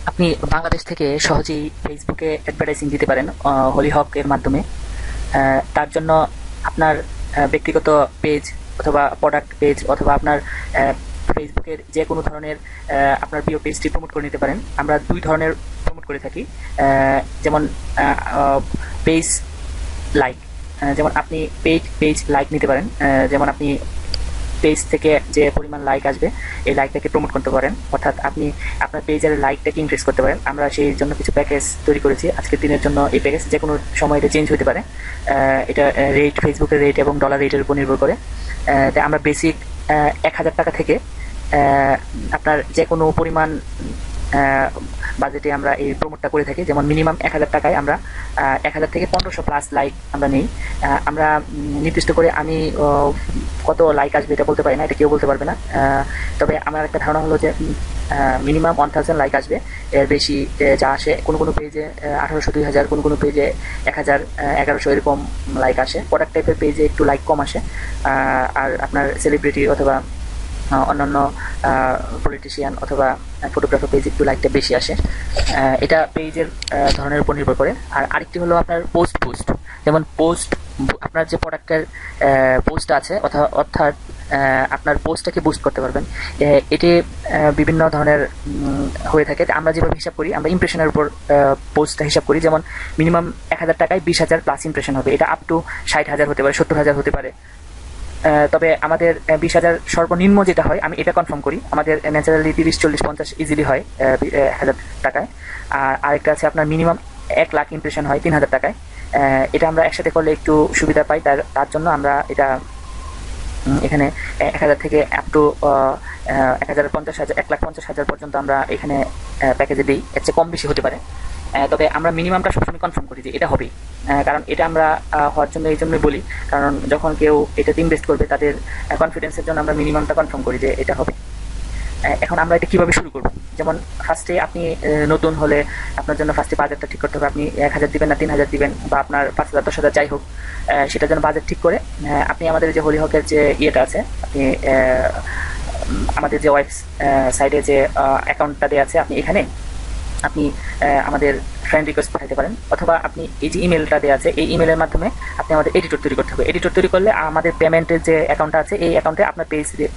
আপনি বাংলাদেশ থেকে সহজেই ফেসবুকে অ্যাডভার্টাইজিং দিতে পারেন হলিহক এর মাধ্যমে। তার জন্য আপনার ব্যক্তিগত পেজ অথবা প্রোডাক্ট পেজ অথবা আপনার ফেসবুকের যে কোনো ধরনের আপনার প্রিয় পেজটি প্রমোট করে নিতে পারেন। আমরা ২ ধরনের প্রমোট করে থাকি। যেমন পেজ লাইক, যেমন আপনি পেজ লাইক নিতে পারেন। যেমন আপনি পেজ থেকে যে পরিমাণ লাইক আসবে এই লাইকটাকে প্রমোট করতে পারেন, অর্থাৎ আপনি আপনার পেজের লাইকটাকে ইনক্রিজ করতে পারেন। আমরা সেই জন্য কিছু প্যাকেজ তৈরি করেছি আজকের দিনের জন্য। এই প্যাকেজ যে কোনো সময় এটা চেঞ্জ হতে পারে। এটা রেট ফেসবুকের রেট এবং ডলার রেটের উপর নির্ভর করে। তাই আমরা বেসিক ১,০০০ টাকা থেকে আপনার যে কোনো পরিমাণ বাজেটে আমরা এই প্রমোটটা করে থাকি। যেমন মিনিমাম ১,০০০ টাকায় আমরা ১,০০০ থেকে ১৫০০ প্লাস লাইক আমরা নিই। আমরা নির্দিষ্ট করে আমি কত লাইক আসবে এটা বলতে পারি না, এটা কেউ বলতে পারবে না। তবে আমার একটা ধারণা হলো যে মিনিমাম 1000 লাইক আসবে। এর বেশি যা আসে কোনো কোনো পেজে ১৮০০ ২০০০, কোনো কোনো পেজে ১০০০ ১১০০ এরকম লাইক আসে। প্রোডাক্ট টাইপের পেজে একটু লাইক কম আসে। আর আপনার সেলিব্রিটি অথবা অন্যান্য পলিটিশিয়ান অথবা ফটোগ্রাফার পেজ একটু লাইকটা বেশি আসে। এটা পেজের ধরনের উপর নির্ভর করে। আর আরেকটি হলো আপনার পোস্ট বুস্ট। যেমন আপনার যে প্রোডাক্টের পোস্ট আছে অর্থাৎ আপনার পোস্টটাকে বুস্ট করতে পারবেন। এটি বিভিন্ন ধরনের হয়ে থাকে। আমরা যেভাবে হিসাব করি, আমরা ইমপ্রেশনের উপর পোস্টটা হিসাব করি। যেমন মিনিমাম ১,০০০ টাকায় ২০,০০০ প্লাস ইমপ্রেশন হবে। এটা আপ টু ৬০,০০০ হতে পারে, ৭০,০০০ হতে পারে। তবে আমাদের ২০,০০০ সর্বনিম্ন যেটা হয় আমি এটা কনফার্ম করি। আমাদের ন্যাচারালি ৩০, ৪০, ৫০ ইজিলি হয় ১,০০০ টাকায়। আর আরেকটা আছে আপনার মিনিমাম ১,০০,০০০ ইমপ্রেশন হয় ৩,০০০ টাকায়। এটা আমরা একসাথে করলে একটু সুবিধা পাই। তার জন্য আমরা এটা এখানে ১,০০০ থেকে আপ টু ১,৫০,০০০, ১,৫০,০০০ পর্যন্ত আমরা এখানে প্যাকেজে দিই। এর চেয়ে কম বেশি হতে পারে। তবে আমরা মিনিমামটা সবসময় কনফার্ম করি যে এটা হবেই। কারণ এটা আমরা হওয়ার জন্য এই জন্যই বলি, কারণ যখন কেউ এটাতে ইনভেস্ট করবে তাদের কনফিডেন্সের জন্য আমরা মিনিমামটা কনফার্ম করি যে এটা হবে। এখন আমরা এটা কিভাবে শুরু করব? যেমন ফার্স্টে আপনি নতুন হলে আপনার জন্য ফার্স্টে বাজেটটা ঠিক করতে হবে। আপনি ১,০০০ দিবেন না ৩,০০০ দিবেন বা আপনার ৫,০০০ ১০,০০০ যাই হোক, সেটার জন্য বাজেট ঠিক করে আপনি আমাদের যে হলিহকের যে ইয়েটা আছে, আপনি আমাদের যে সাইডে যে অ্যাকাউন্টটা দেওয়া আছে, আপনি এখানে আপনি আমাদের ফ্রেন্ড রিকোয়েস্ট পাঠাতে পারেন, অথবা আপনি এই যে ইমেলটা দেওয়া আছে এই ইমেলের মাধ্যমে আপনি আমাদের এডিটর তৈরি করতে হবে। এডিটর তৈরি করলে আমাদের পেমেন্টের যে অ্যাকাউন্টটা আছে এই অ্যাকাউন্টে আপনার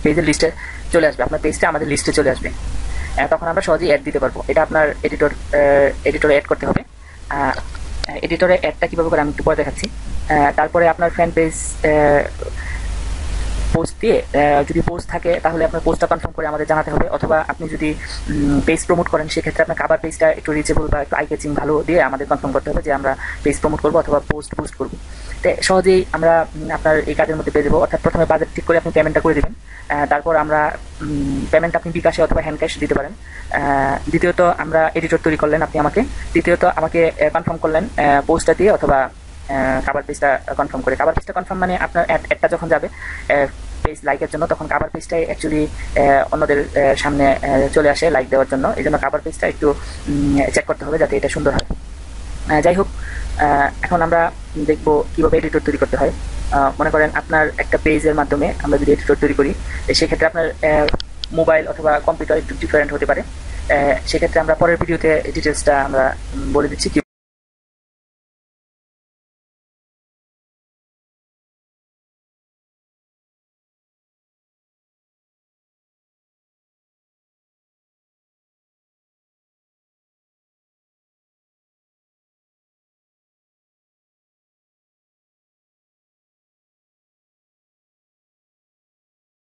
পেজের লিস্টে চলে আসবে, আপনার পেজটা আমাদের লিস্টে চলে আসবে। তখন আমরা সহজেই অ্যাড দিতে পারবো। এটা আপনার এডিটরে অ্যাড করতে হবে। এডিটরে অ্যাডটা কীভাবে করে আমি একটু পরে দেখাচ্ছি। তারপরে আপনার ফ্যান পেজ পোস্ট দিয়ে, যদি পোস্ট থাকে তাহলে আপনার পোস্টটা কনফার্ম করে আমাদের জানাতে হবে, অথবা আপনি যদি পেজ প্রমোট করেন সেক্ষেত্রে আপনার কাভার পেজটা একটু রিচেবল বা একটু আই ক্যাচিং ভালো দিয়ে আমাদের কনফার্ম করতে হবে যে আমরা পেজ প্রমোট করবো অথবা পোস্ট বুস্ট করবো। তো সহজেই আমরা আপনার এই কাজের মধ্যে পেয়ে দেবো। অর্থাৎ প্রথমে বাজেট ঠিক করে আপনি পেমেন্টটা করে দেবেন। তারপর আমরা পেমেন্ট আপনি বিকাশে অথবা হ্যান্ড ক্যাশ দিতে পারেন। দ্বিতীয়ত আমরা এডিটর তৈরি করলেন আপনি আমাকে। তৃতীয়ত আমাকে কনফার্ম করলেন পোস্টটা দিয়ে অথবা কাভার পেজটা কনফার্ম করে। কাভার পেজটা কনফার্ম মানে আপনার অ্যাডটা যখন যাবে পেজ লাইকের জন্য, তখন কাভার পেজটাই অ্যাকচুয়ালি অন্যদের সামনে চলে আসে লাইক দেওয়ার জন্য। এই জন্য কাভার পেজটা একটু চেক করতে হবে যাতে এটা সুন্দর হয়। যাই হোক, এখন আমরা দেখব কিভাবে এডিটর তৈরি করতে হয়। মনে করেন আপনার একটা পেজের মাধ্যমে আমরা যদি এডিটর তৈরি করি, সেক্ষেত্রে আপনার মোবাইল অথবা কম্পিউটার একটু ডিফারেন্ট হতে পারে। সেক্ষেত্রে আমরা পরের ভিডিওতে ডিটেলসটা আমরা বলে দিচ্ছি কি